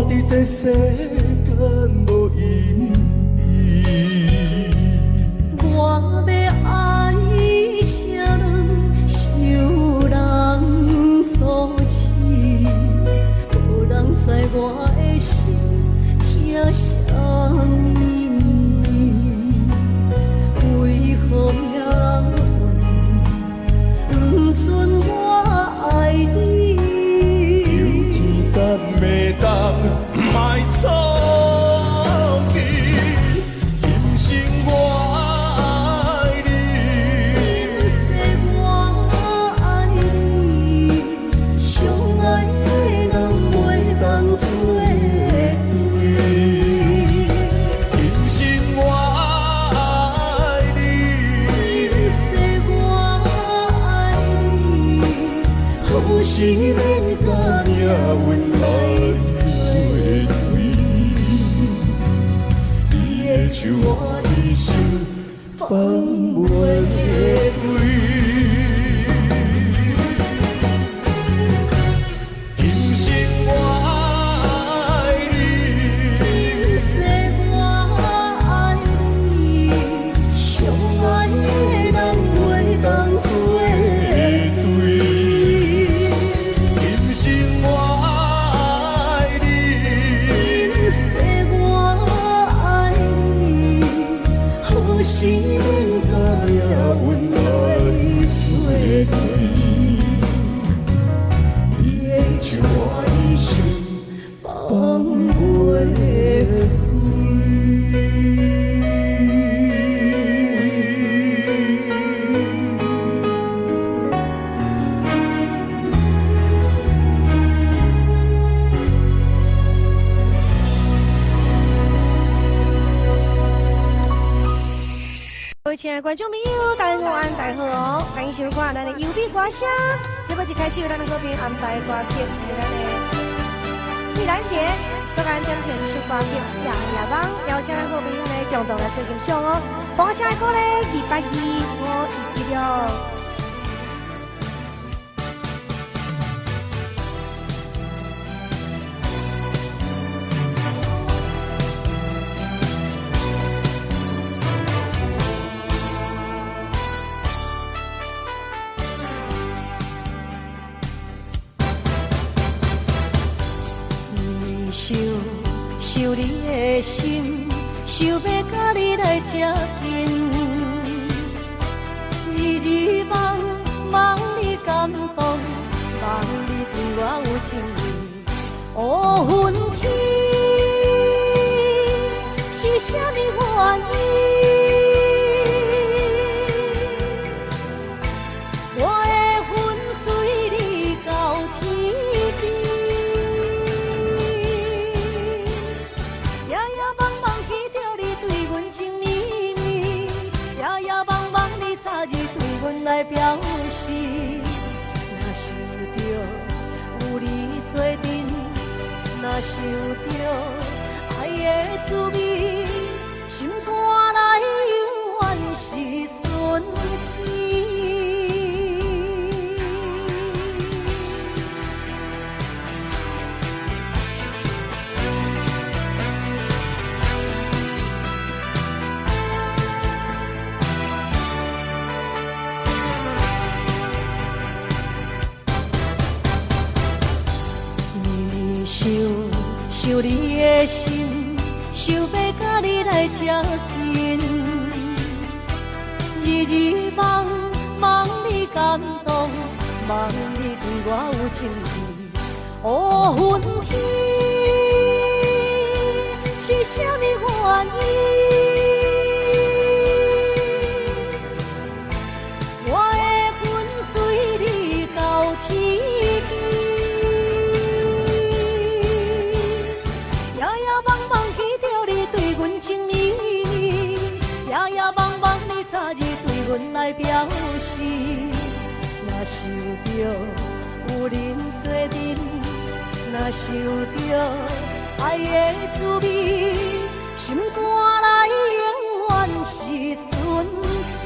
伫这世间无意义。我要爱啥人，受人所欺，无人知我的心疼啥物，为何也不准我爱你？有天敢袂当卖错记，今生我爱你。我爱你，相爱的人袂当做对。今生我爱你，我爱你，好是免甲命运来作对。你的手我的心放袂开。今生我爱你，我爱你，相爱的人袂当做对。今生我爱你，我爱你，好是免甲命运来作对。你的手我的心放袂各位亲爱的观众朋友，大家午安，大家好哦！欢迎收看咱的优美歌声。节目一开始有咱的好朋友安排歌曲，是咱的玉兰姐，昨晚点选一首歌曲《夜夜梦》，邀请咱好朋友呢共同来做欣赏哦。放下歌呢，282我已记了。想你的心，想要甲你来接近，日日梦梦你感动，梦你对我有情意，乌云天是啥物原因？来表示，若想着有你做阵，若想着爱的滋味，心肝内永远是春天。想你的心，想要甲你来接近，日日梦梦你感动，梦你对我有情意，乌云天是啥物原因？来表示，若想着有人做阵，若想着爱的滋味，心肝内永远是春天。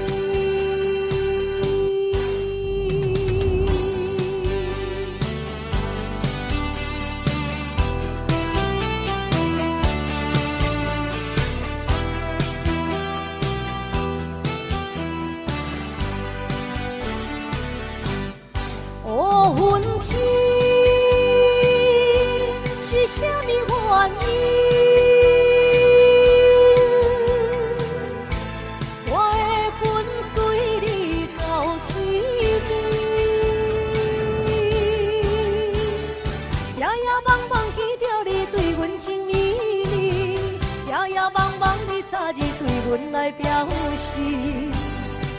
唇来表示，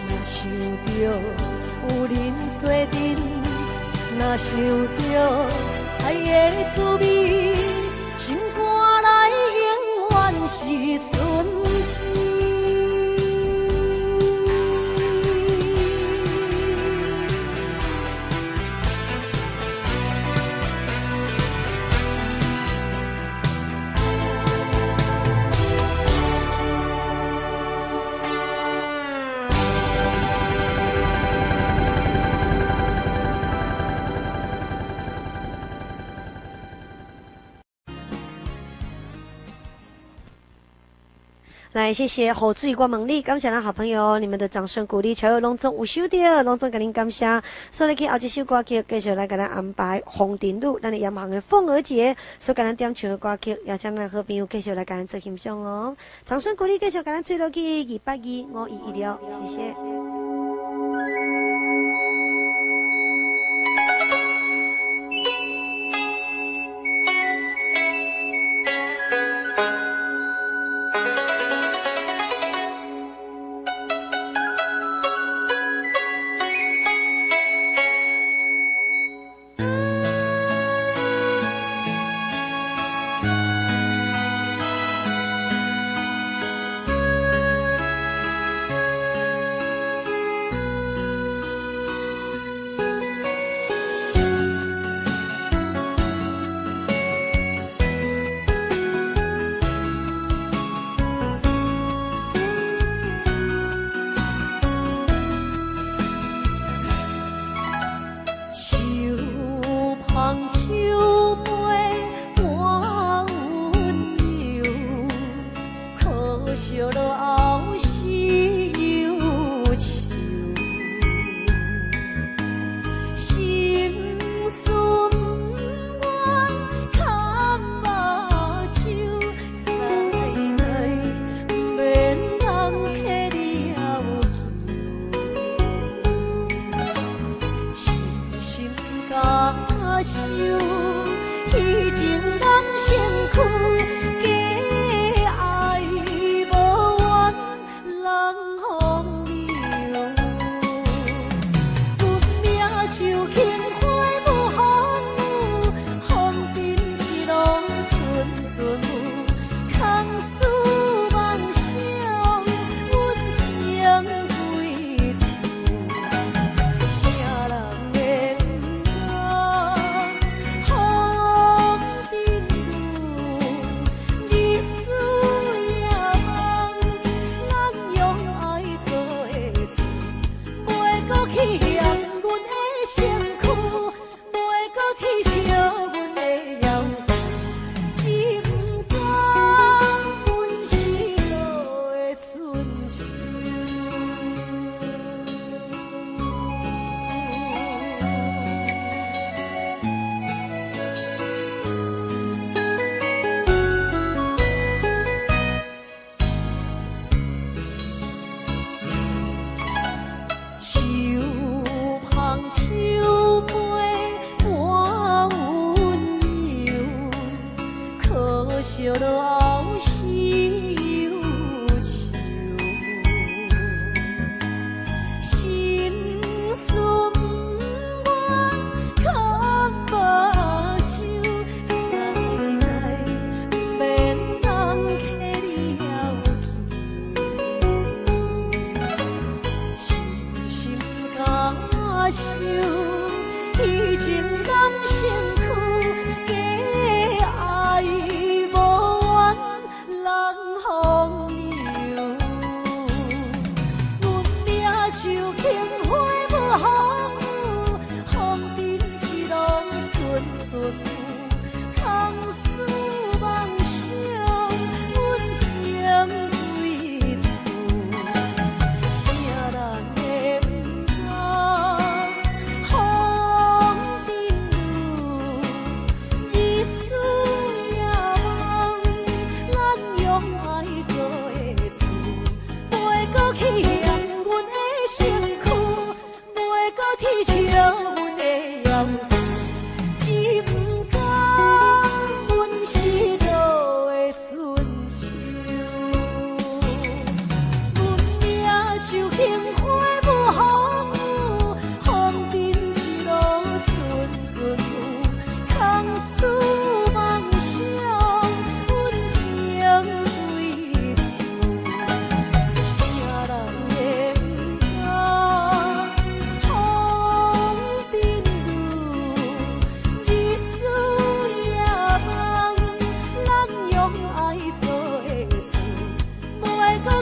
若想着有人做阵，若想着爱的滋味，心肝内永远是纯真。来，谢谢侯志宇光猛力，感谢咱好朋友，你们的掌声鼓励，乔友隆总有收到，隆总给您感谢。所以去后一首歌曲，继续来给咱安排红顶路，咱的杨行的凤儿节，所给咱点唱的歌曲，邀请咱好朋友继续来给咱做欣赏哦。掌声鼓励，继续给咱追落去2825116，谢谢。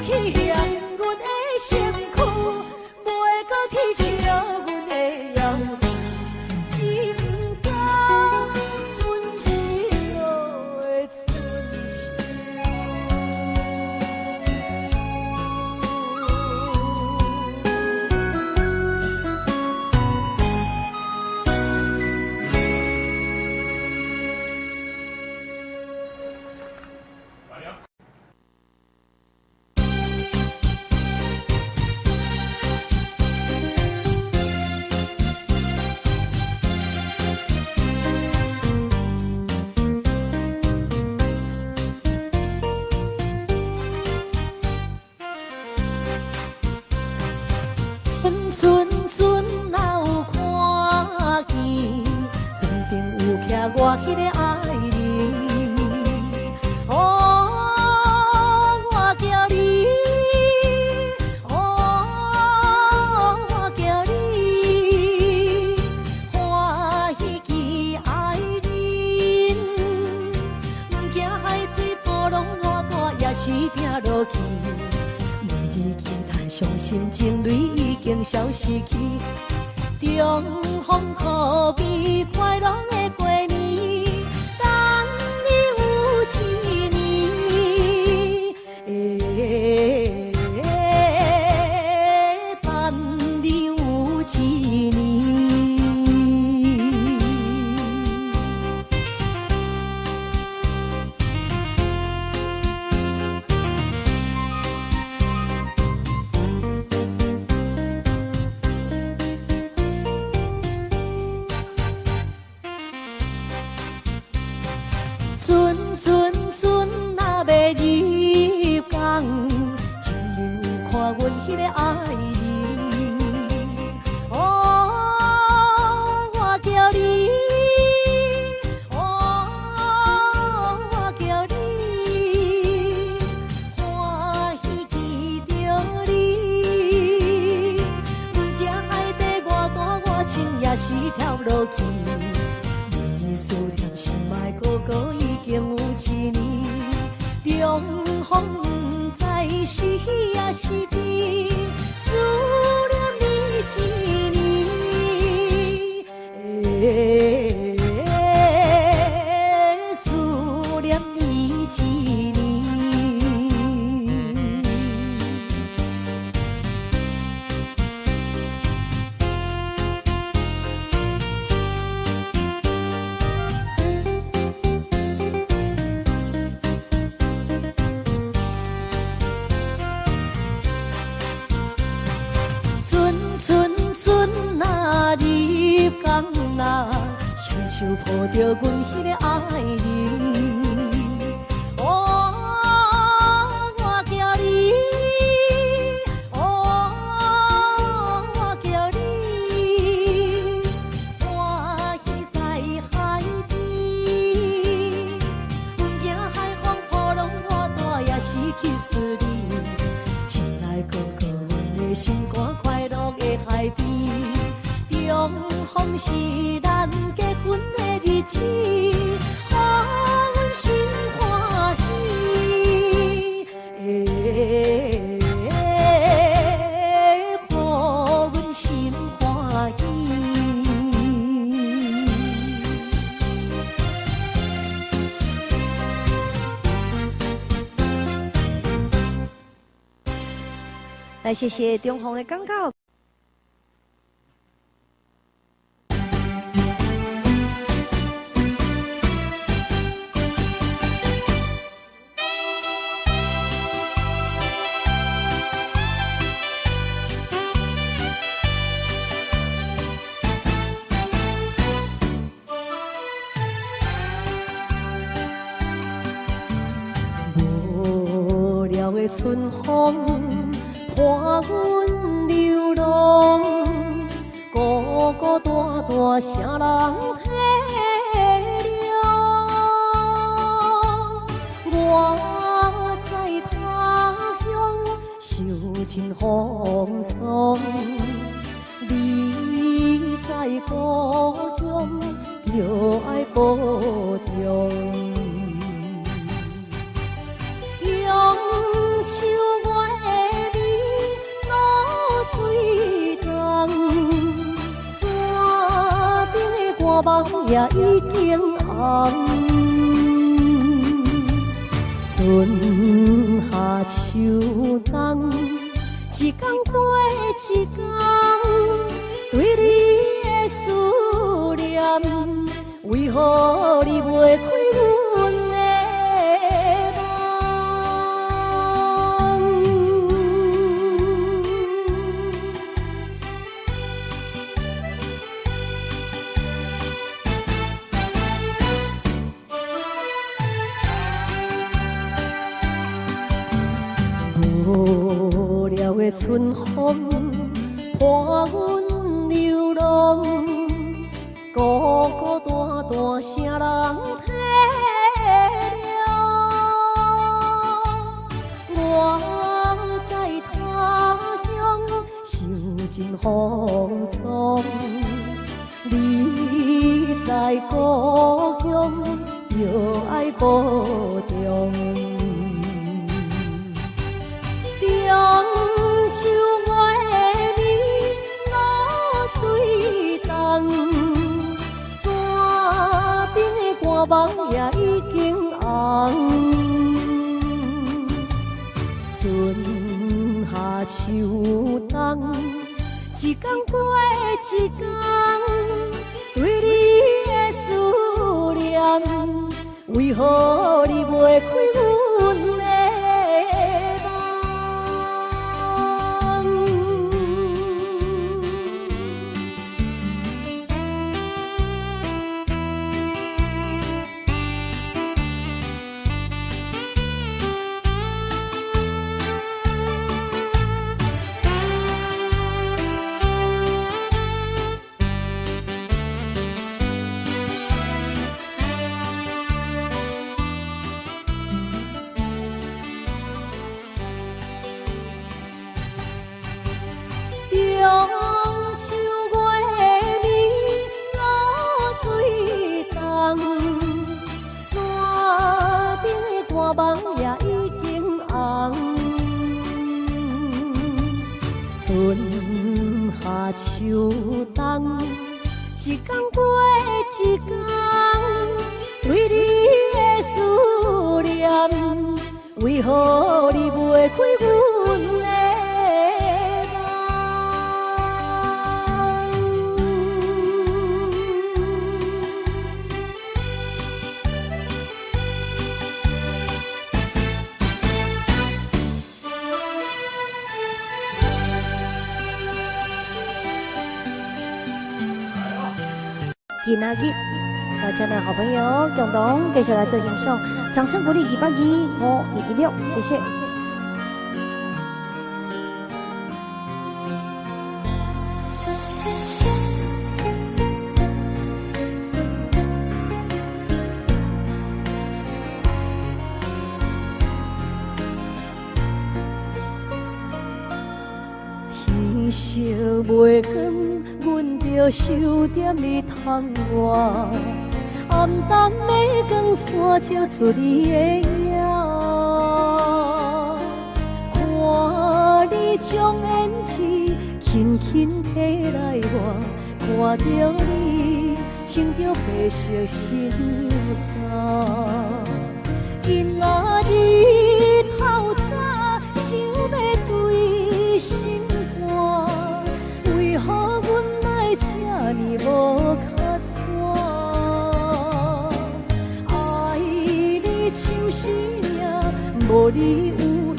去嫌阮的身躯，袂搁去笑阮的腰肚，只不甘阮心落的春我迄个爱人，哦，我叫你，哦，我叫你，欢喜记爱人，不惊海水波浪偌大，也是拼落去，每日期待伤心情泪已经消失去，重逢可比快乐的过年。手抱着阮迄个爱人，哦，我叫你，哦，我叫你，欢喜在海边，不惊海风波浪偌大，也是去思念，亲爱哥哥，阮的心肝快乐的海边，重逢是咱结婚的日子，让阮心欢喜，让阮心欢喜。来，谢谢中红的广告。春风伴阮流浪，孤孤单单啥人体谅？我在他乡受尽风霜，你在故乡就爱保重。也已经红。春夏秋冬，一天过一天，对你的思念，为何你袂开阮的梦？无聊的春风伴阮流浪，孤孤单单谁人体谅？我在他乡受尽风霜，你在故乡又爱保重。中秋月暝露水重，山顶的寒梦也已经红。春夏秋冬，一天过一天，对你的思念，为何你袂开阮的梦？中秋月暝露水重，山顶的大梦也已经红。春夏秋冬，一天过一天，对你的思念，为何你袂开阮的？今仔日，邀请咱好朋友共同继续来做欣赏，掌声鼓励225-5216，谢谢。天色袂光，阮着守踮你窗外，暗淡的光线照出你的影。看你将胭脂轻轻摕来我，看着你穿着白色新衫。今仔日透早想要对心肝，为何阮爱这呢无较惨？爱你像生命，无你有影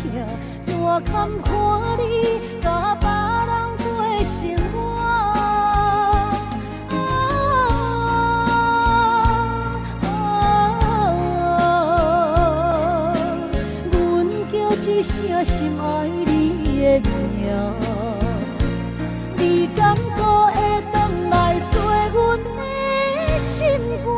听，怎堪看你甲别人过生活？一声心爱你的名，你敢搁会返来做阮的心肝？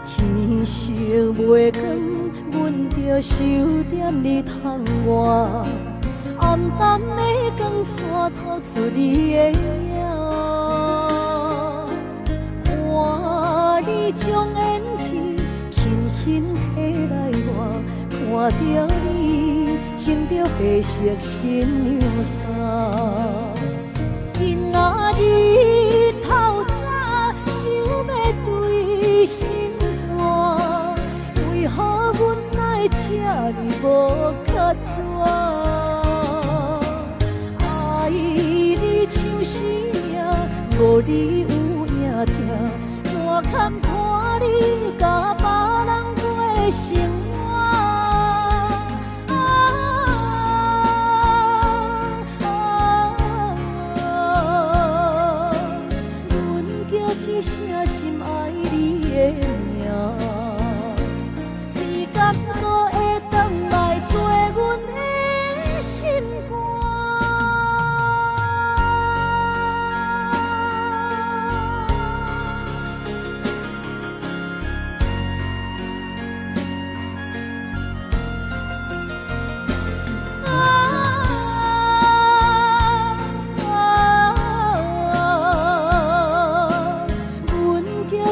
天色袂光，着守点你窗外，暗淡的光线透出你的影。看你将眼睛轻轻翕来我，看着你穿着白色新娘衫。今仔日透早想要对心肝，为何阮爱这呢无较绝？爱你像生命，无你有影听，满坎看你甲别人过生活。阮叫一声心爱你的名，你敢搁会转来做阮的心肝？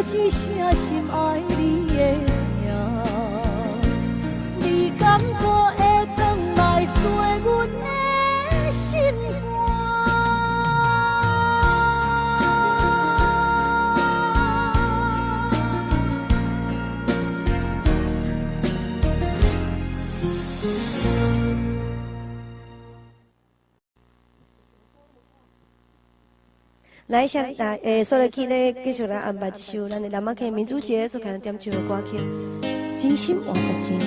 一声心爱你的名，你敢搁会转来做阮的心来，所落去呢，继续来安排一首咱的南马溪民主节所开的点唱的歌曲《真心换实情》。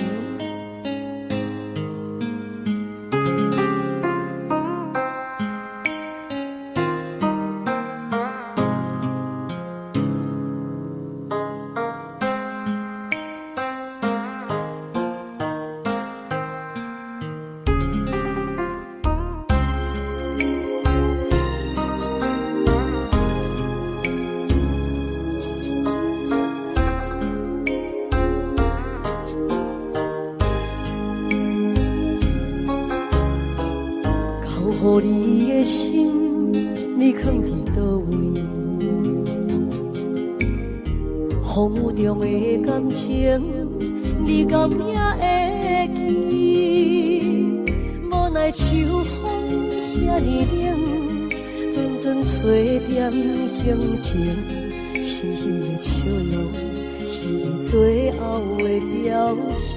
予你的心，你藏伫倒位？风雨中的感情，你敢也会记？无奈秋风遐尼冷，阵阵吹点轻情，深深的笑容是你最后的表情。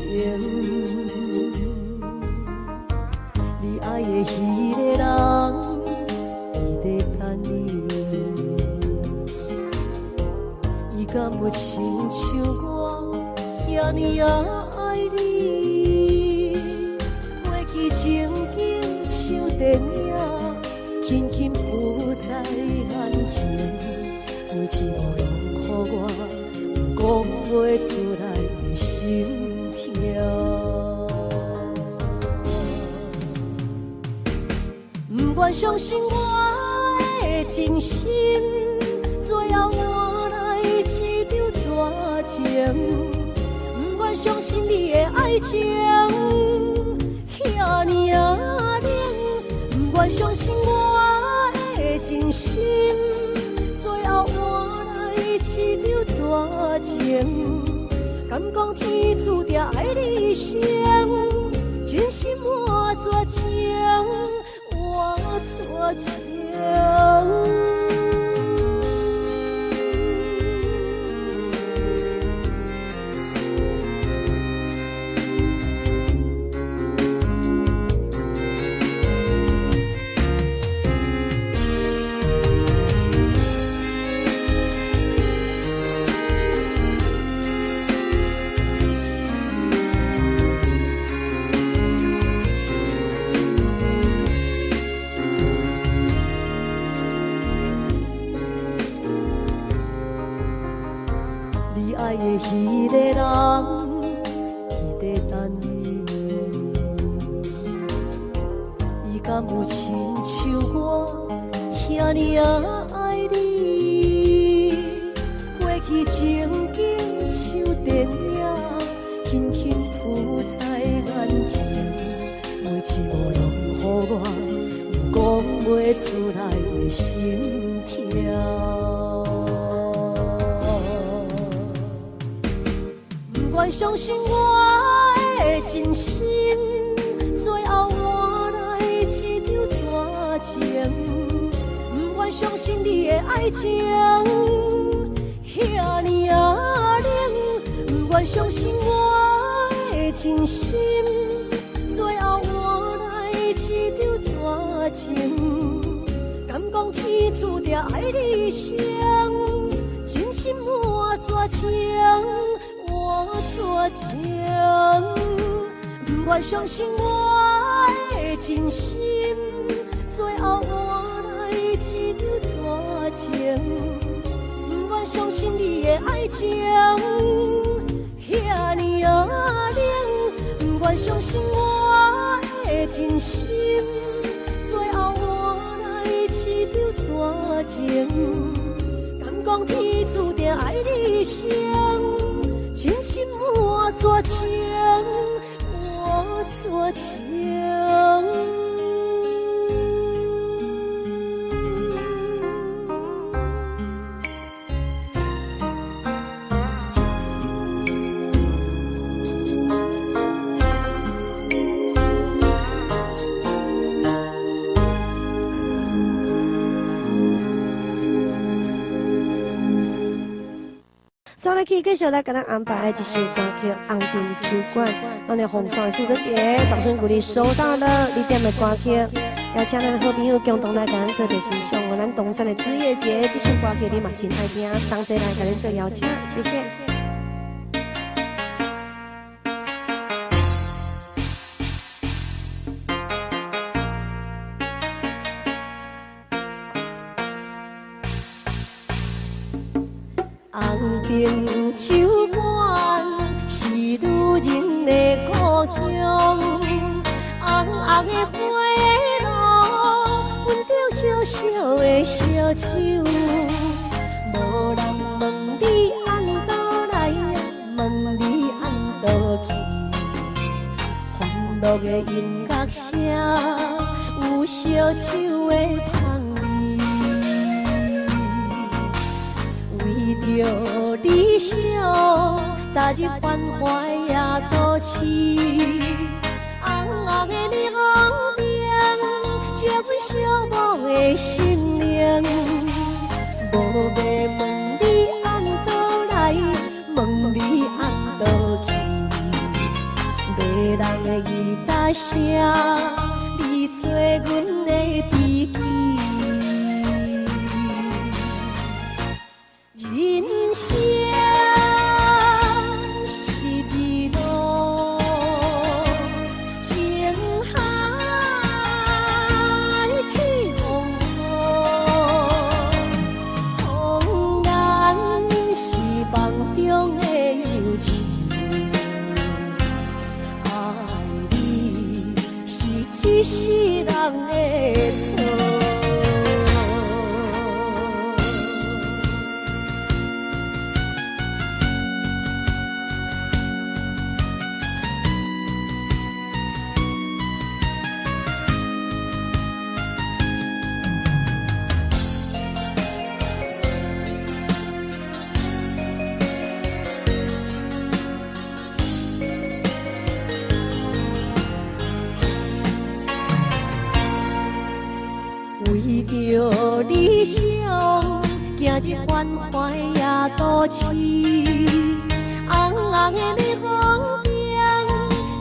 你爱的迄个人，伊在等你。伊敢有亲像我遐尼也爱你？过去情景像电影，轻轻浮在眼前，每一幕拢予我讲袂出来的心跳。不愿相信我的真心，最后换来一场绝情。不愿相信你的爱情遐尼啊冷，不愿相信我的真心，最后换来一场绝情。敢讲天注定爱你生，真心换绝情。我多情。你爱的迄个人，伊在等你。伊敢有亲像我遐尼啊爱你？过去情景像电影，轻轻浮在无拢予我有讲袂出来的心跳。不愿相信我的真心，最后换来一场绝情。不愿相信你的爱情遐尔冷，不愿相信我的真心，最后换来一场绝情。敢讲天注定爱你生，真心换绝情。我绝情，不愿相信我的真心，最后换来一场绝情。不愿相信你的爱情遐尔冷，不愿相信我的真心，最后换来一场绝情。敢讲天注定爱你生。真心我绝情，我绝情。继续来给咱安排一首歌曲《红尘酒馆》，咱的红山苏德杰，掌声鼓励收到了你点的歌曲，邀请咱的好朋友共同来给咱做点欣赏。咱东山的子夜节，这首歌曲你嘛真爱听，同齐来给咱做邀请，谢谢。红尘酒馆是女人的故乡，红红的花路，闻着烧烧的烧酒，无人问你按倒来，问你按倒去，欢乐的音乐声，有烧酒的香味。为着理想，早日关怀也都市，红红的日红灯，照阮寂寞的心灵。无要问你按倒来，问你按倒去，迷人的吉他声，你做阮的知己。人生是一路情海起风波，风眼是梦中的柔情，爱你是一世人的错。为着理想，行入繁华夜都市，红红的日光灯，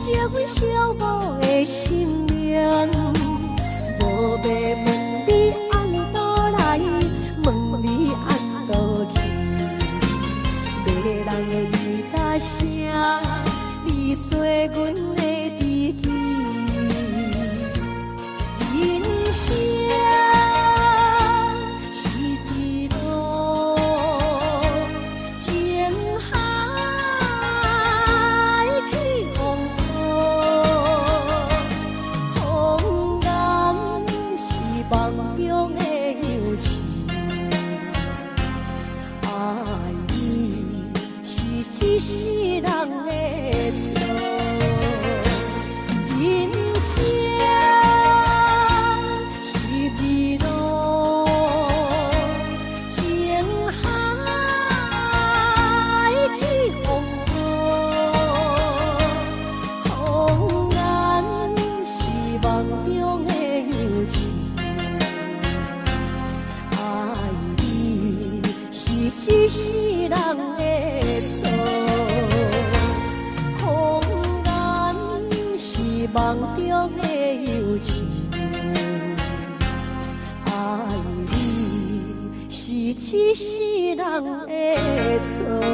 照阮寂寞的心灵。无要问你按倒来，问你按倒去，迷人的吉他声，你做阮的知己。人生是一路情海起风波，风人会做。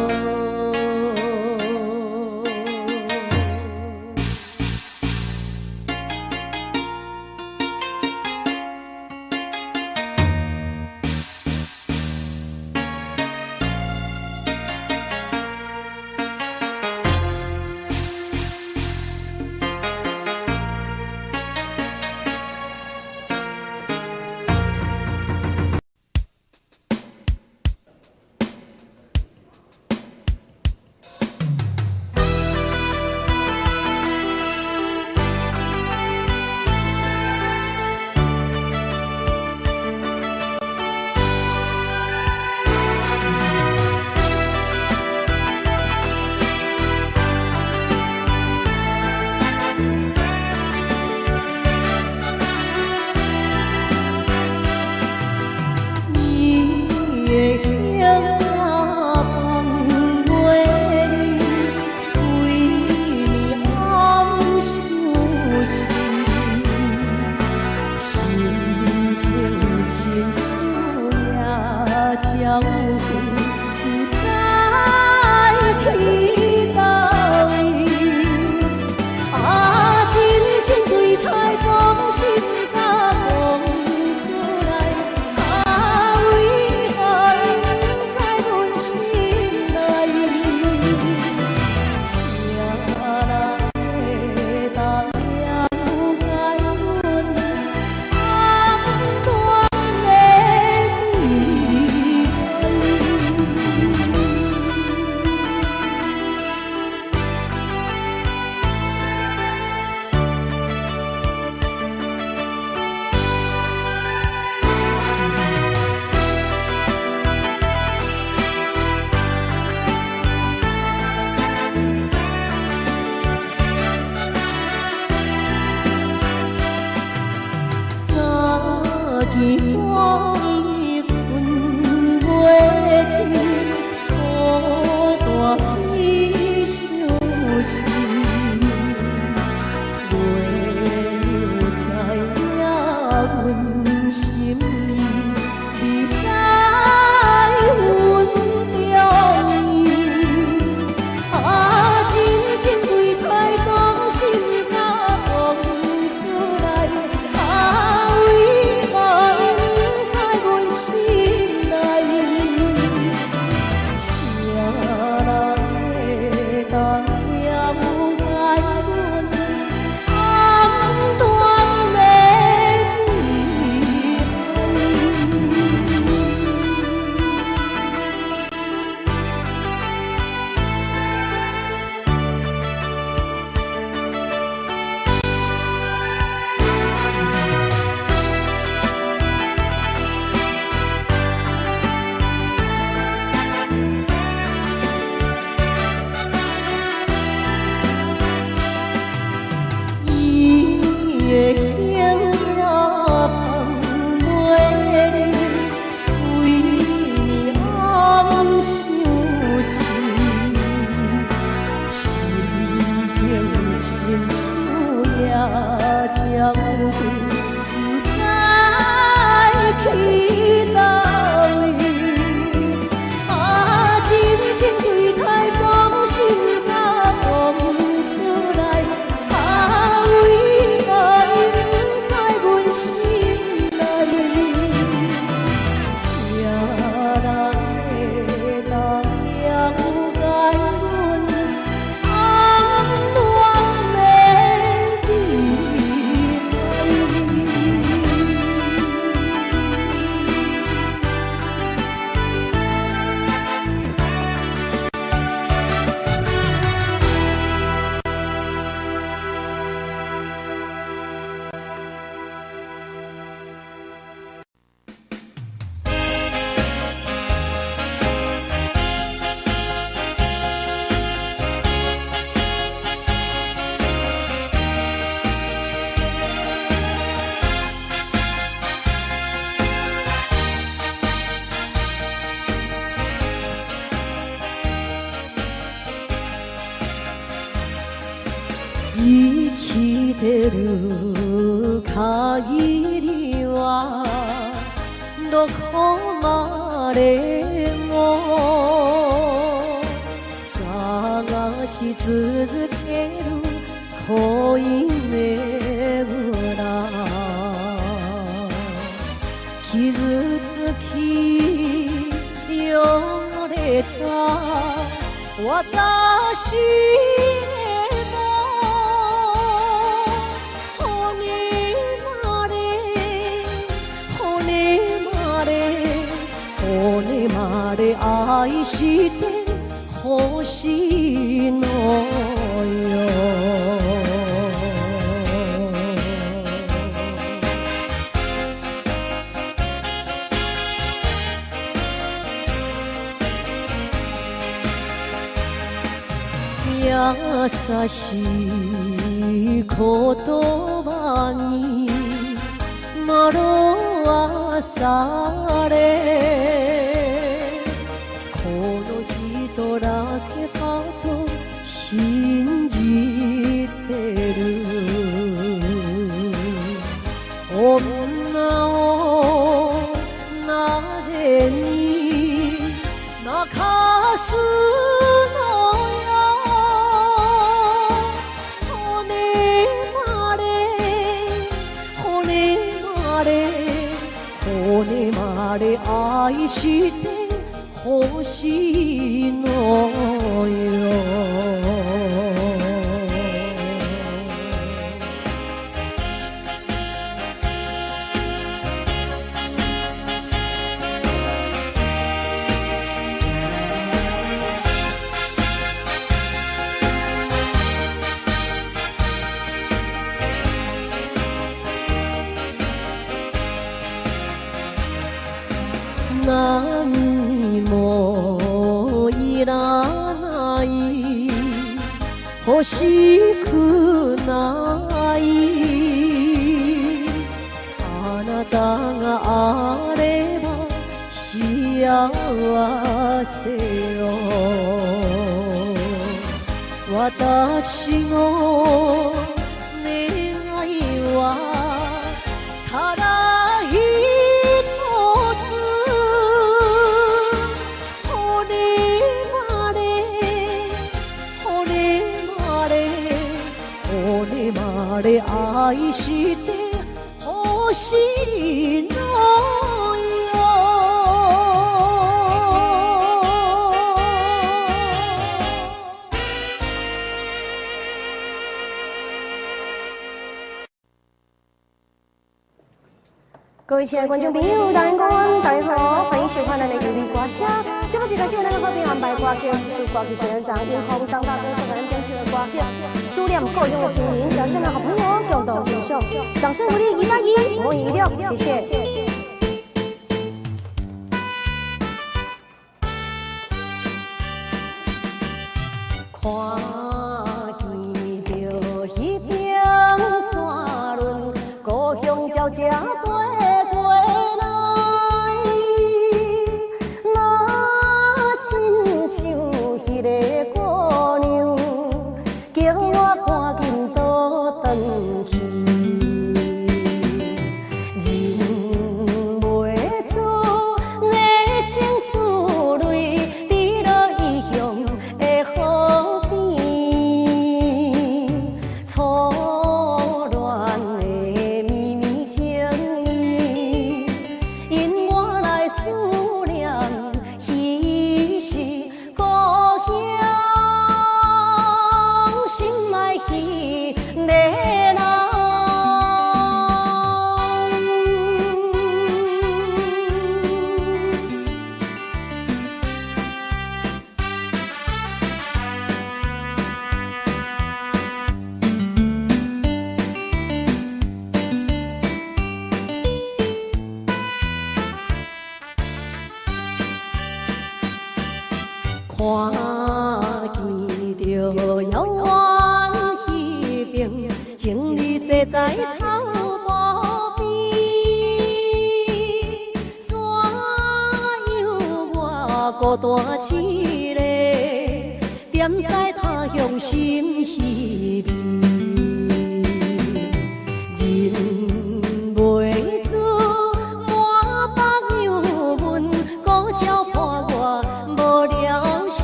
生きてる限りはどこまでもし続ける恋ねぐら傷つき汚れた私への骨まで骨まで骨まで愛してほしいのよ優しい言葉に惑わされこの人だけかと信じてる女をなぜに泣かす骨まで愛してほしいのよ何もいらない欲しくないあなたがあれば幸せよ私の願いはただ一つ骨まで愛してほしいのよ各位亲爱的观众朋友，大家好，大家好，欢迎收看咱的优美歌声。这么一个节目，咱好朋安排歌曲，一首歌曲虽然上迎风当大公所咱展示的歌曲，数量够用的经营，邀请咱好朋友共同欣赏。掌声鼓励110，我一六，谢谢。看见着彼边山峦，故乡鸟只飞过来，那亲像迄个姑娘，叫我赶紧倒转去。看见着遥远彼边，情侣坐在草坡边，怎样我孤单一个，踮在他乡心稀微，人袂知满北又问，古桥畔我无聊死。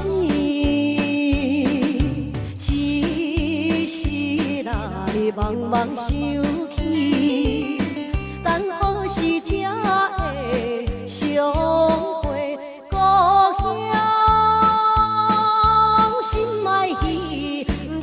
是这的相会，故乡心爱彼个人。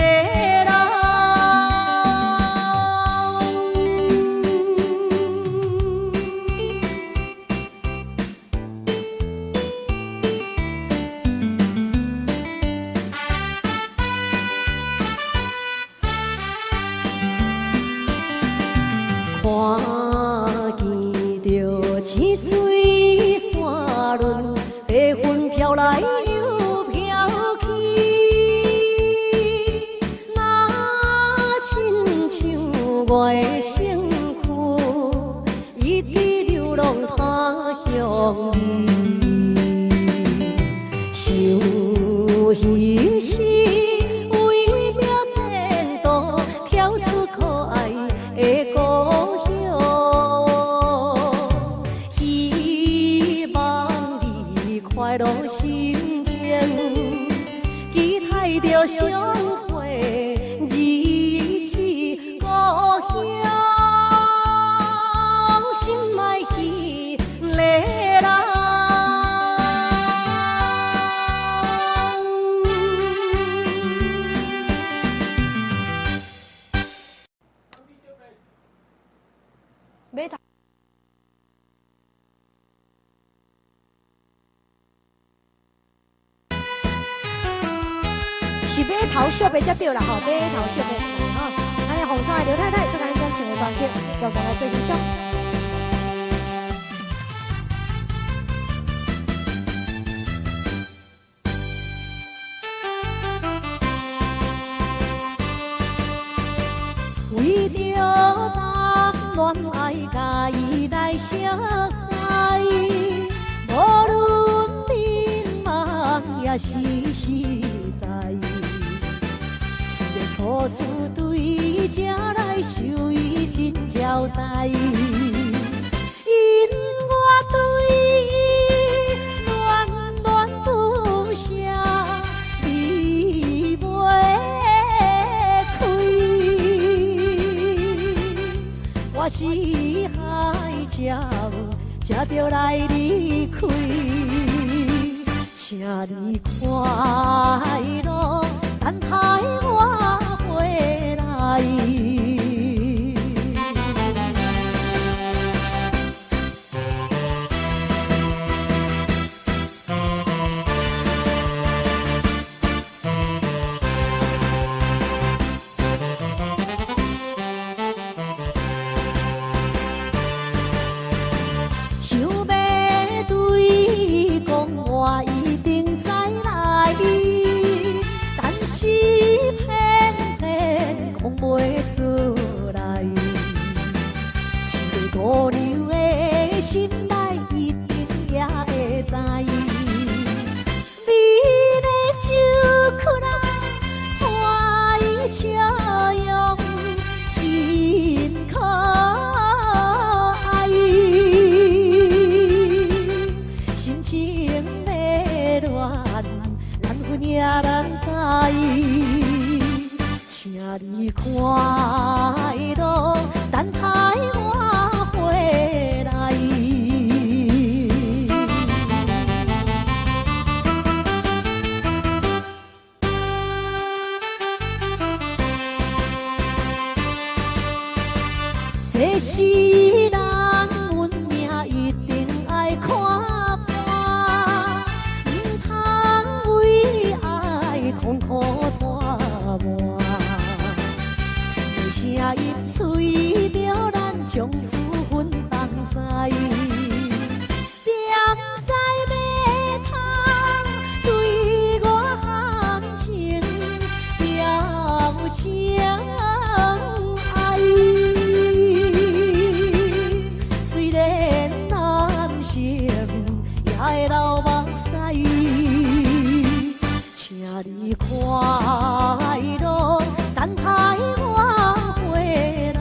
看见着青水山峦，白云飘来又飘去，那亲像我的身躯，一直流浪他乡里，想彼时为了前途，跳出可爱的故乡。希望你快乐心情，期待着相会日子，故乡心爱彼个人。是码头小白才对啦吼，码头小白吼，咱的红山的刘太太，再来将唱的歌曲，交给来做欣赏。为着当恋爱，甲伊来相爱，无论迷茫也是实在。一个苦楚对这来受伊真交代，因我对伊恋恋不舍，离袂开。我是海鸟，才着来离开，请你快乐，等待我回来。想要对伊讲，我一定再来，但是偏偏讲袂出来。一个孤留的心内，一定也会知。美丽酒曲啊，花伊笑容真可爱。心情的乱，难分也难知。请你快乐，等待我回来。这世人运命一定爱看破，唔通为爱空苦大磨。一个声音随着咱将苦分同在，点在要通对我含情表情爱。虽然难成，也会流目屎，请你快乐，等待我回来。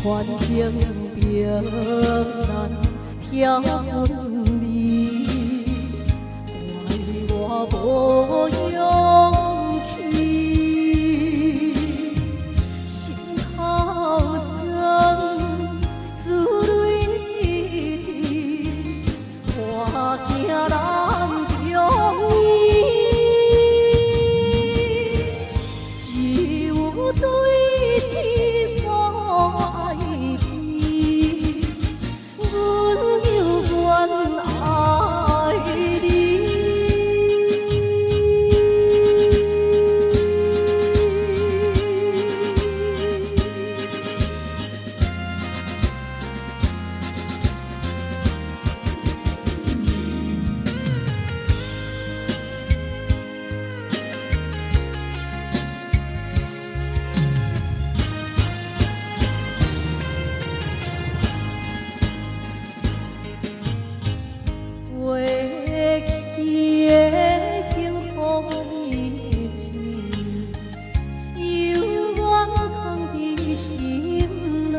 宽情平难挑分离，怪我无勇气，心头酸，珠泪滴，我惊难中医，只有对天所爱悲，阮犹原爱你。过去的幸福日子，犹原藏伫心内。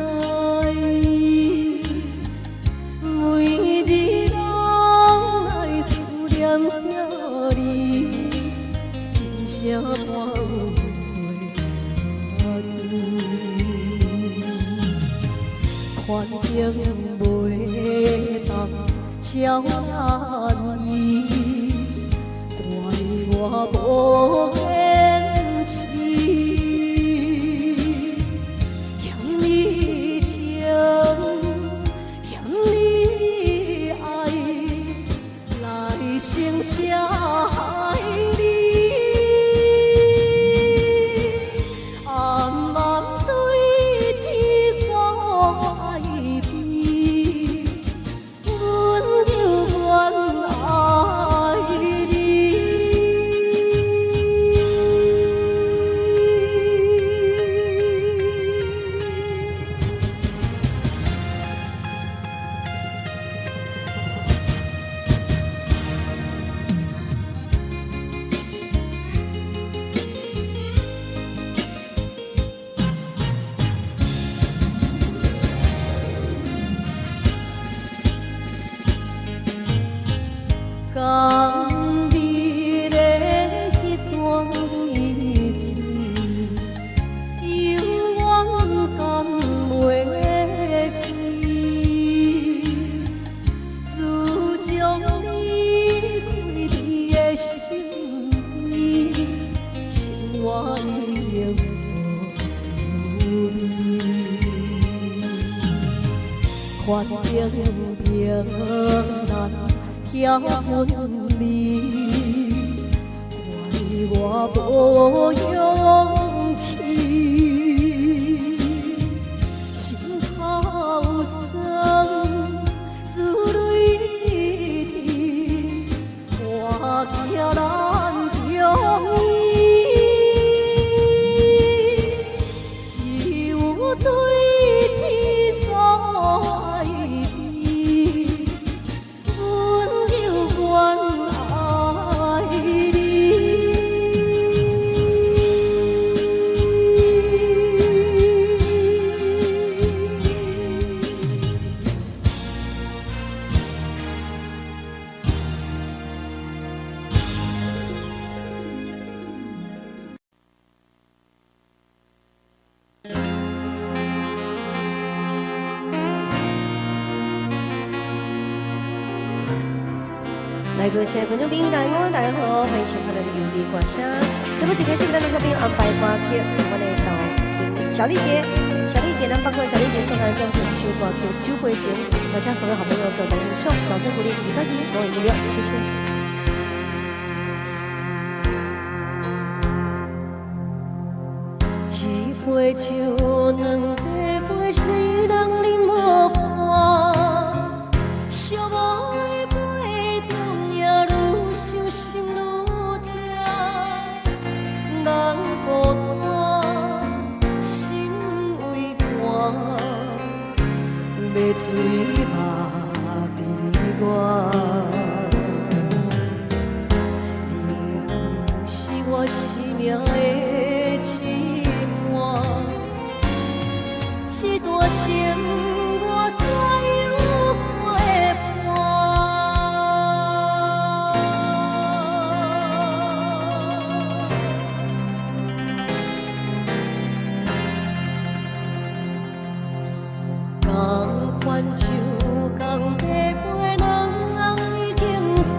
每日拢来思念着你，一声半回宽情袂当消难伊，怪我无坚持，欠你情，欠你爱，来生才害你。暗暗对天所爱悲，阮犹原爱你。甘美的迄段日子，犹原甘袂记。自从离开你的身边，生活已经无味。宽情平难挑分离，怪我无勇气，心头酸，珠泪滴，我惊难中医，只有对天所爱悲。阮犹原爱来，各位亲爱的观众朋友，大家好，大家好，欢迎收看咱的优美歌声。这不一开始，咱的歌评安排歌曲，我的小丽姐，咱包括小丽姐送来将这首歌曲《酒杯情》，邀请所有好朋友共同欣赏，掌声鼓励，礼拜一我为你了，谢谢。一杯酒，两杯水，人饮无伴，寂寞的杯中也愈想心愈痛，人孤单，心为寒，要醉嘛悲怨。你是我生命的。这段情我怎样陪伴？同款像同地陪人已经散，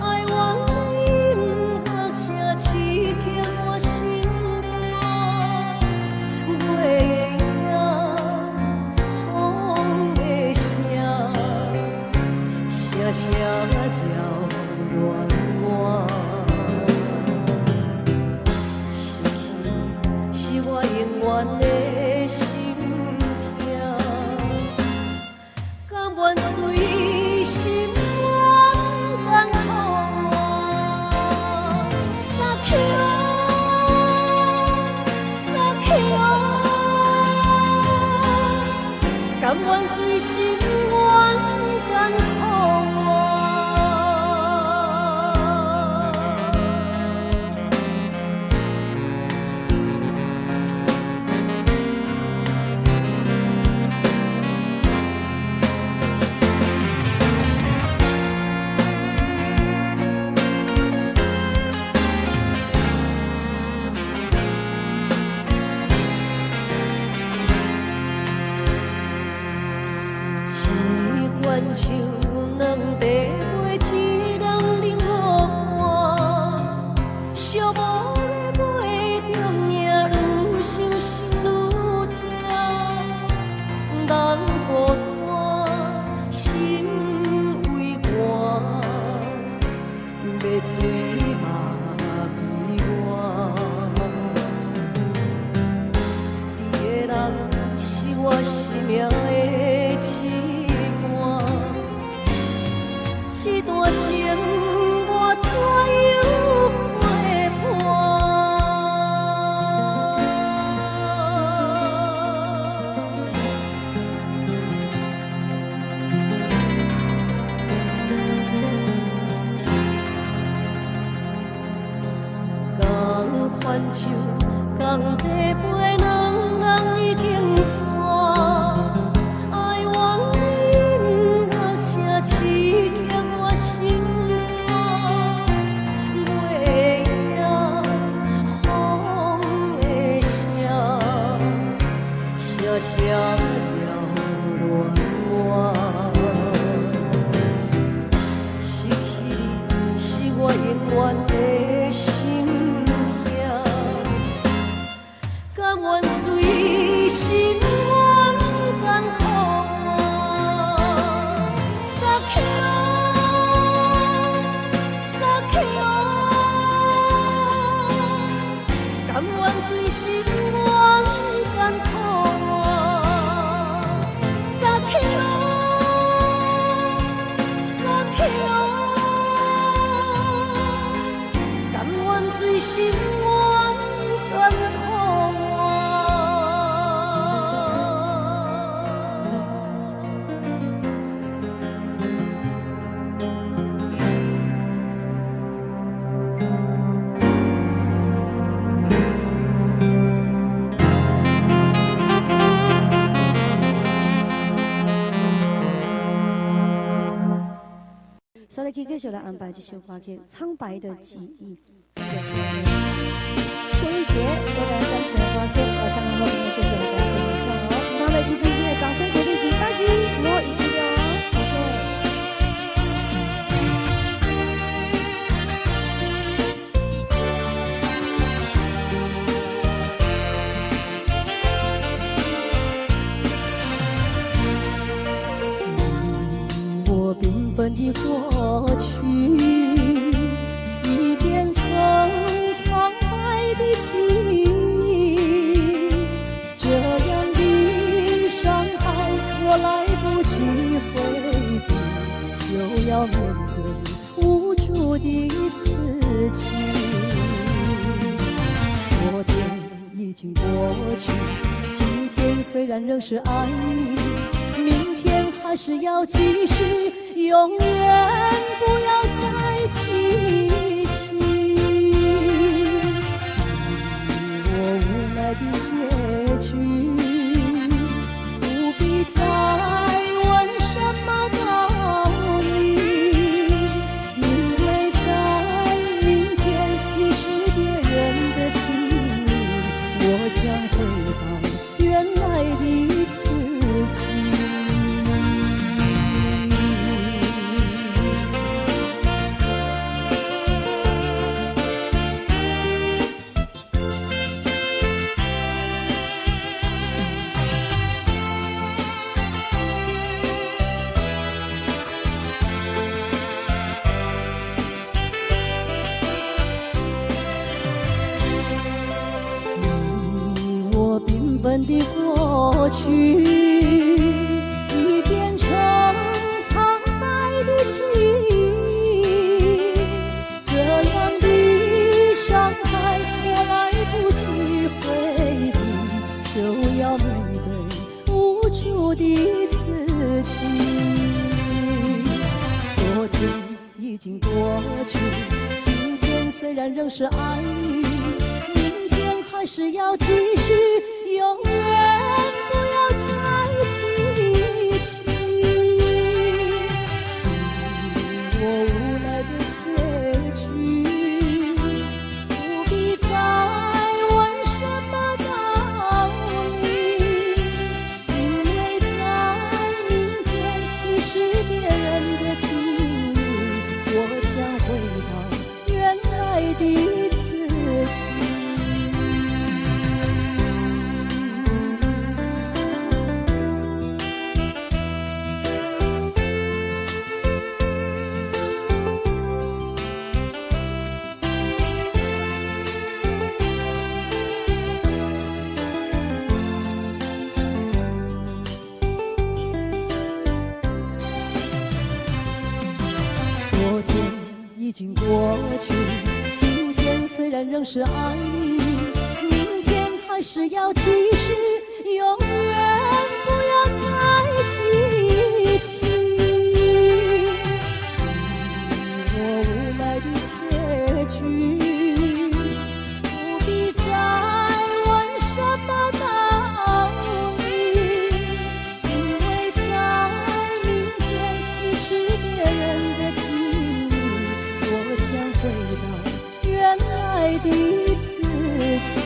爱往因何声刺激我心肝？月风的声，声声绕乱我。失去是我永远的心痛，甘愿随心愿甘苦我，撒去撒去甘愿随心愿甘苦我。一罐像两地陪一人冷落我，寂寞的杯中命愈想心愈痛，人孤单心为寒，要醉嘛悲怨。你的人是我生命的羁绊，这段情我怎样陪伴？同款像同地陪人已经散，爱往因何声刺激我心肝？月风的声，声声绕乱我。失去是我永远的心痛，甘愿随心愿甘苦我，撒去撒去甘愿随心愿甘苦我，撒去撒去甘愿随心愿甘苦我。稍待，继续来安排这首歌曲《苍白的记忆》。楚一杰，我们单纯的歌曲，我上面后面继续来感谢一下哦。那么，一定的掌声鼓励第8集我一定哦，谢谢。我缤纷的过去已变成苍白的记忆，这样的伤害我来不及回避，就要面对无助的自己。昨天已经过去，今天虽然仍是爱你，明天还是要继续，永远不要再提起。我无奈的结局。的过去已变成苍白的记忆，这样的伤害我来不及回避，就要面对无助的自己。昨天已经过去，今天虽然仍是爱你，明天还是要继续，永远不要再提起。我无奈的结局，不必再问什么道理，因为在明天你是别人的情侣，我将回到原来的自己。昨天已经过去，今天虽然仍是爱你，明天还是要继续，永远不要再提起。我无奈的结局，不必再问什么道理，因为在明天你是别人的情侣，我将回到原来的自己。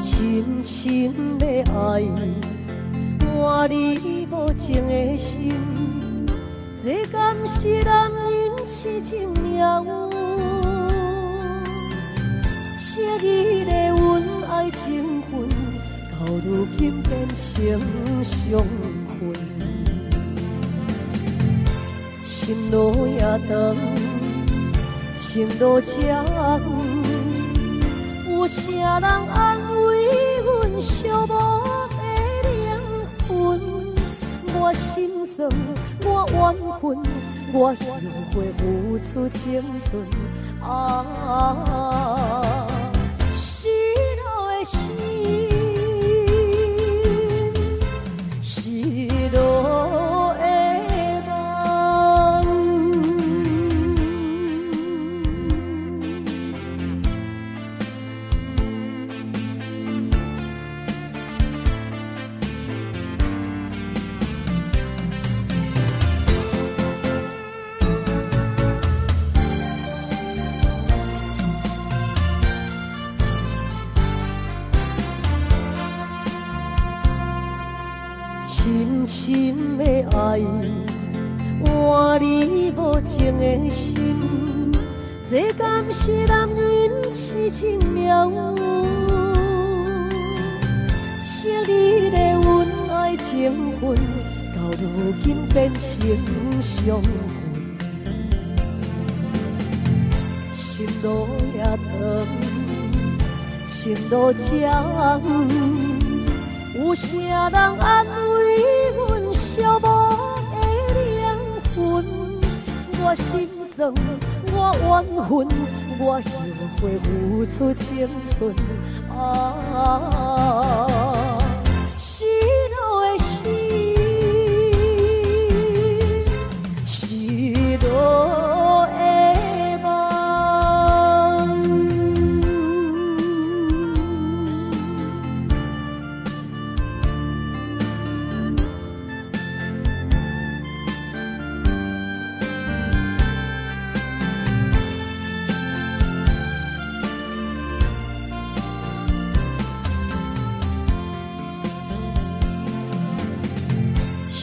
深深的爱，换你无情的心，这敢是男人痴情命运？昔日的阮爱情份，到如今变成伤痕。心路也长，情路长。有啥人安慰阮寂寞的灵魂？我心酸，我怨恨，我后悔付出青春。失落的心，失落的梦。深深的爱，换你无情的心，这敢是男人痴情命运？昔日的阮爱情份，到如今变成伤痕。心路也长，情路长。有啥人安慰阮寂寞的灵魂？我心酸，我怨恨，我后悔付出青春。失落的心，失落的梦。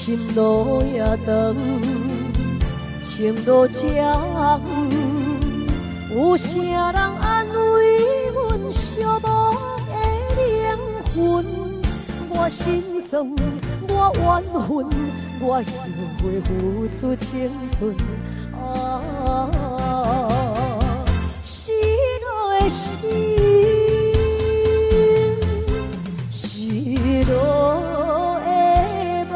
心路也长，情路这远，有啥人安慰阮寂寞的灵魂？我心酸，我怨恨，我后悔付出青春。失落的心，失落的梦。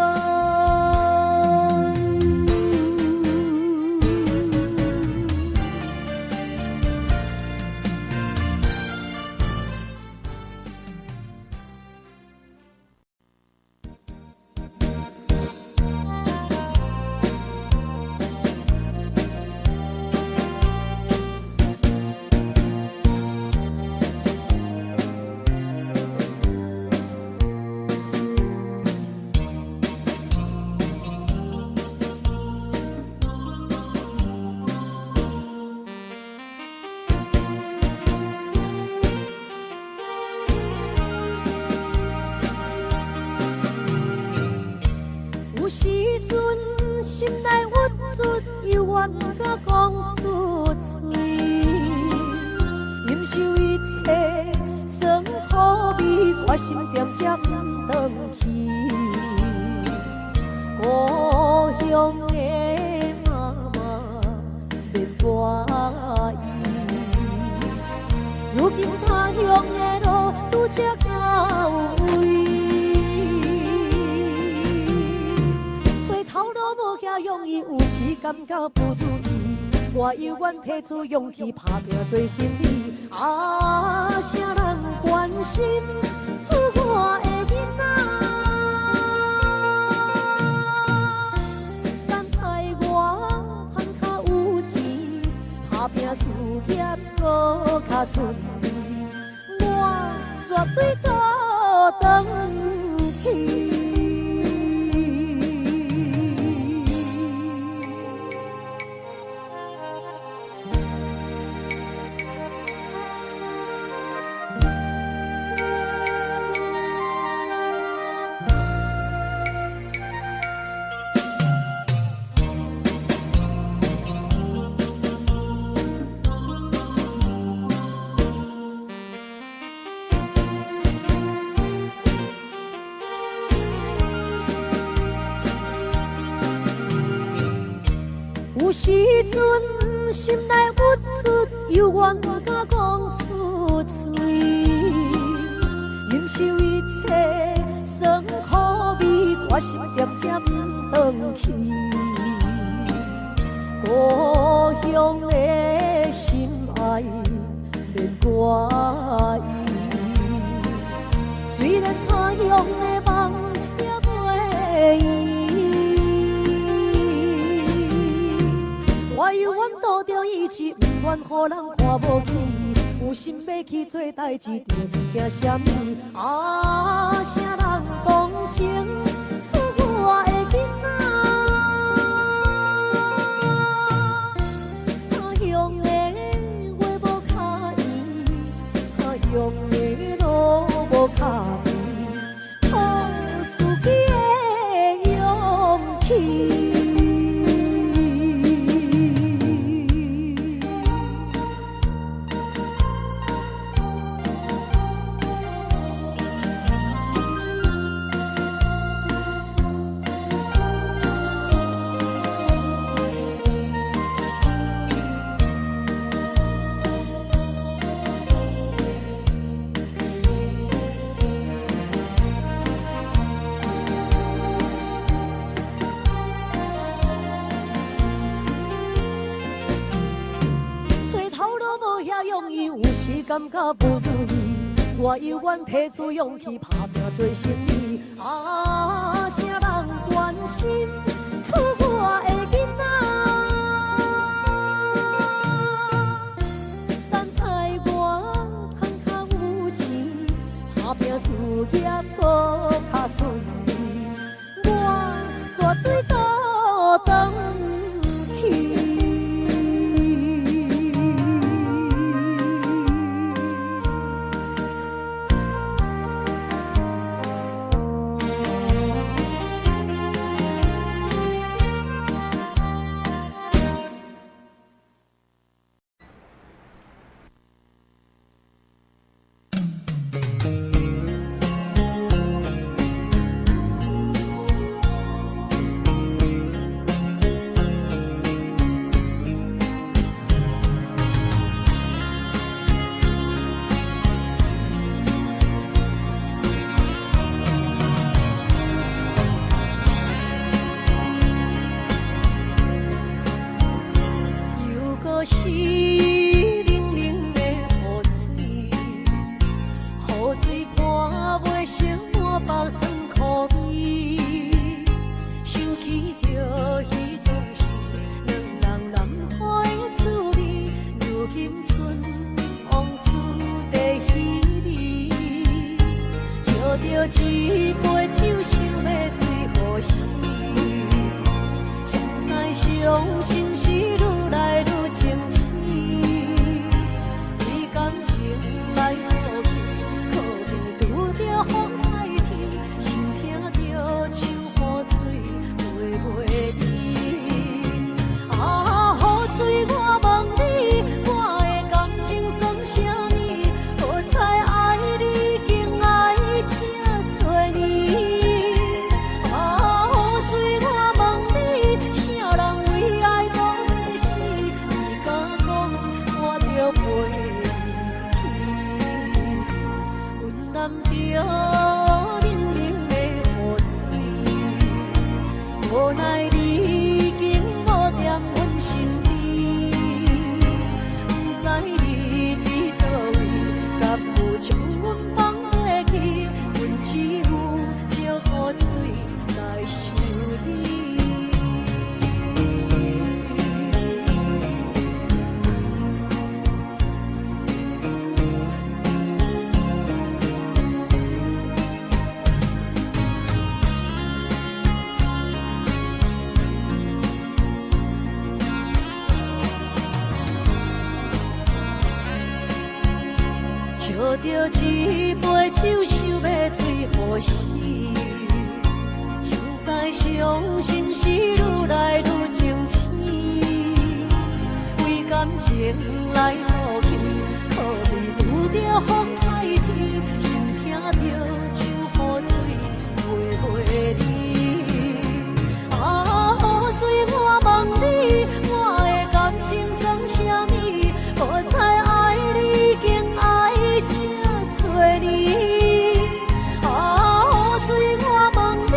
有时阵心内郁卒，又怨不敢讲出嘴，忍受一切酸苦味，我心点才不转去。故乡的妈妈免我意，如今他乡的路拄则到位。无遐容易，有时感觉不如意，我犹原提出勇气，打拼对心理。啥人关心出我的囡仔？等待我赚较有钱，打拼事业搁较顺利，我绝对倒转去。有时阵心内郁卒，又怨不敢讲出嘴，忍受一切酸苦味，我心点才不转去。故乡的心爱免我意，虽然他乡的梦也袂圆。我犹原拄着意志，不愿予人看无起，有心要去做代志，就惊啥物？啥人同情出我的囡仔？他乡的话无脚圆，他乡的路无脚圆，靠自己的勇气。有时感觉不如意，我犹原提出勇气，打拼做生意。啥人关心出我的囡仔？等待我赚较有钱，打拼事业搁较顺利，我绝对倒转去。无奈你已经无在阮身边，不知你伫倒位，敢有将阮放落去？阮只有借雨水来想你。笑着一杯酒，想要醉好死，真该伤心事愈来愈清醒，为感情来路去，可悲拄着风海天，心听着像雨水袂袂离。啊，雨水，我问你，我的感情算啥物？无彩爱你，竟爱这多年。啊，雨水，我问你，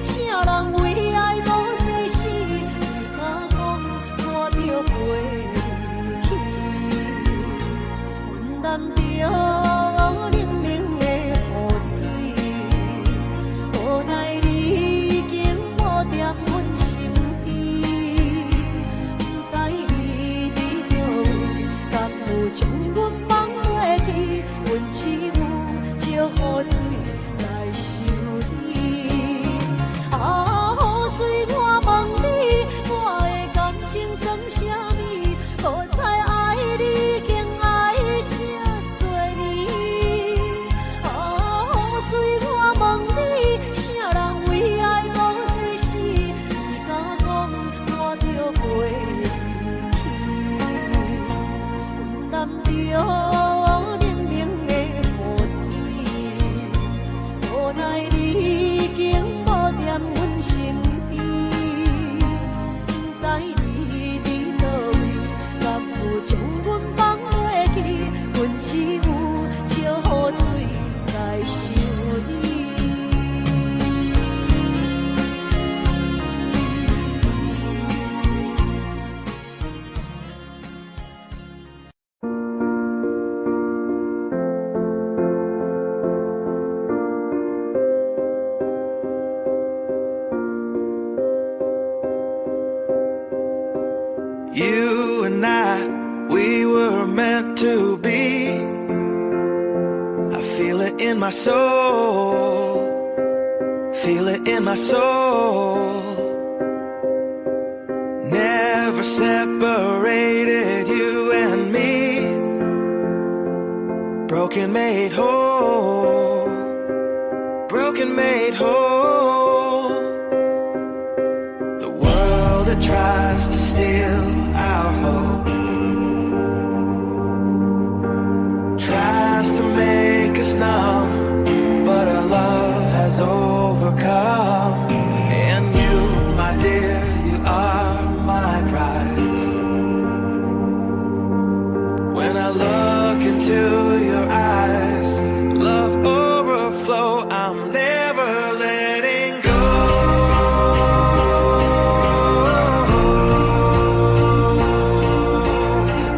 啥人为爱都生死？你敢讲我着陪你去？阮淋着冷冷的雨水，无奈你已经无在阮身边，不知你伫倒位，敢有将阮放落去？阮只有借雨水来想你。啊，雨水，我问你，我的感情算啥物？无彩爱你，竟爱这多年。啊，雨水，我问你，啥人为爱都生死？你敢讲我着陪你去？阮淋着冷冷的雨水，无奈你已经无在阮身边，不知你伫倒位，敢有将阮放落去？阮只有借雨水来想你。You and I, we were meant to be. I feel it in my soul, feel it in my soul. Never separated, you and me. Broken made whole, broken made whole. The world that tries to steal our hope tries to make us numb, but our love has overcome. And you, my dear, you are my prize. When I look into your eyes, love overflow, I'm never letting go.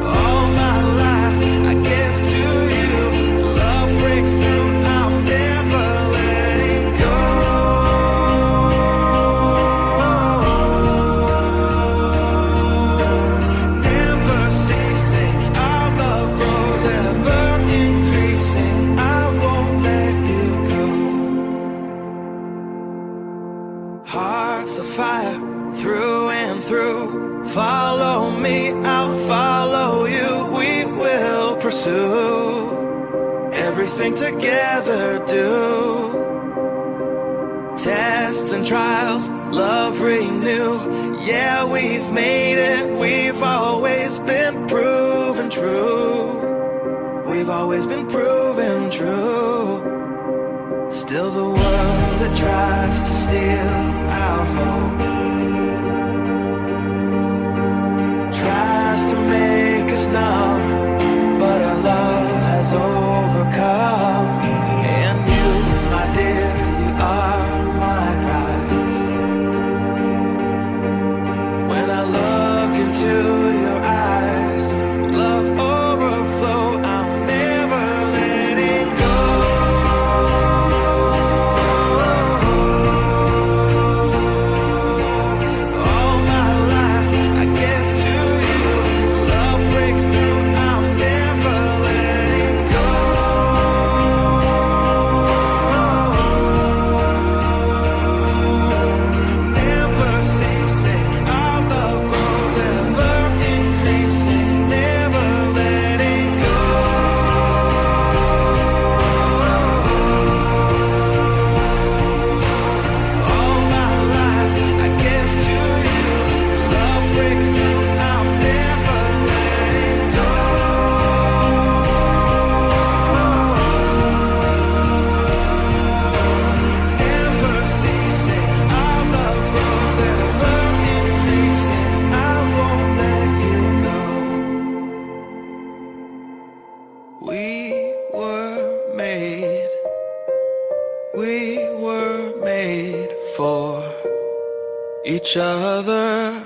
All my life I give to you. Love breaks through, I'm never letting go. Never ceasing, our love grows ever increasing. I won't let you go. Hearts of fire through and through. Follow me, I'll follow you. We will pursue everything together. Do tests and trials, love renew. Yeah, we've made it. We've always been proven true. We've always been proven true. Still the world that tries to steal our hope tries to make us numb, but our love has overcome. And you, my dear, you are my prize. each other.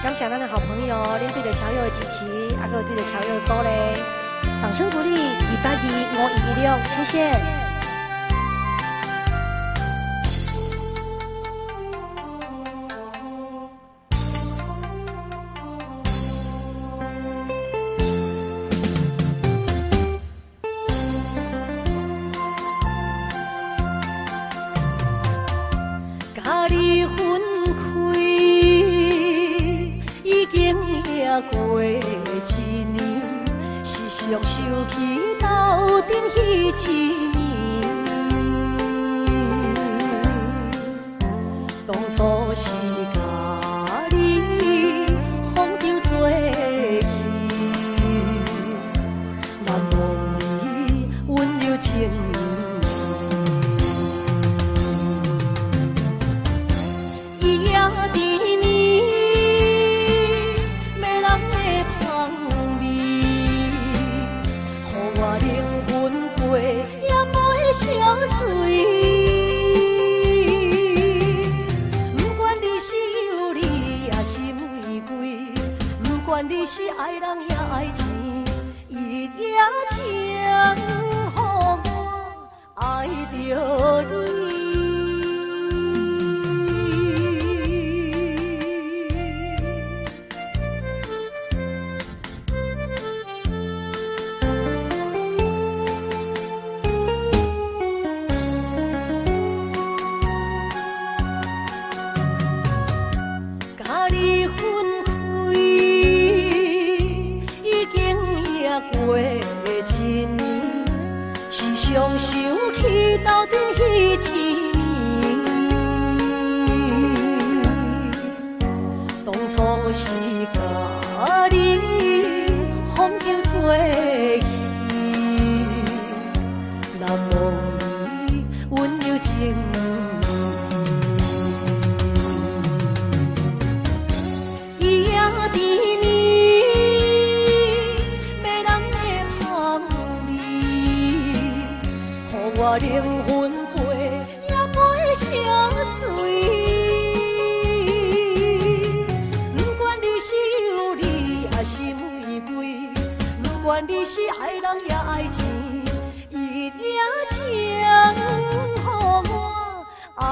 感谢咱的好朋友，恁对着乔友的支持，还有对着乔友的鼓励，掌声鼓励2825116，谢谢。甲你分开已经也过1年，是常想起头顶彼一面。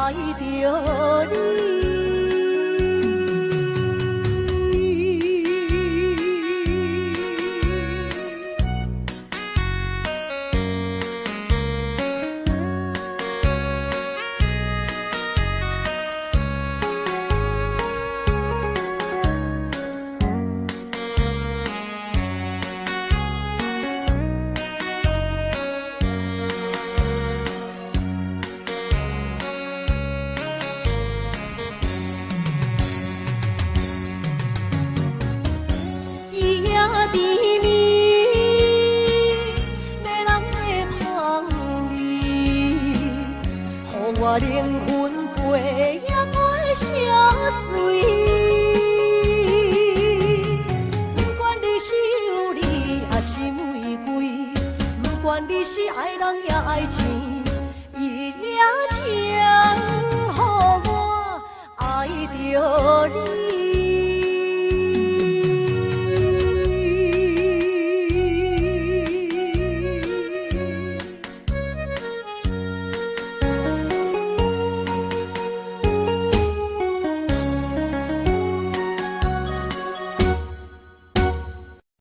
爱着你。我灵魂飞也袂消碎，不管你是有理也是玫瑰，不管你是爱人也爱情。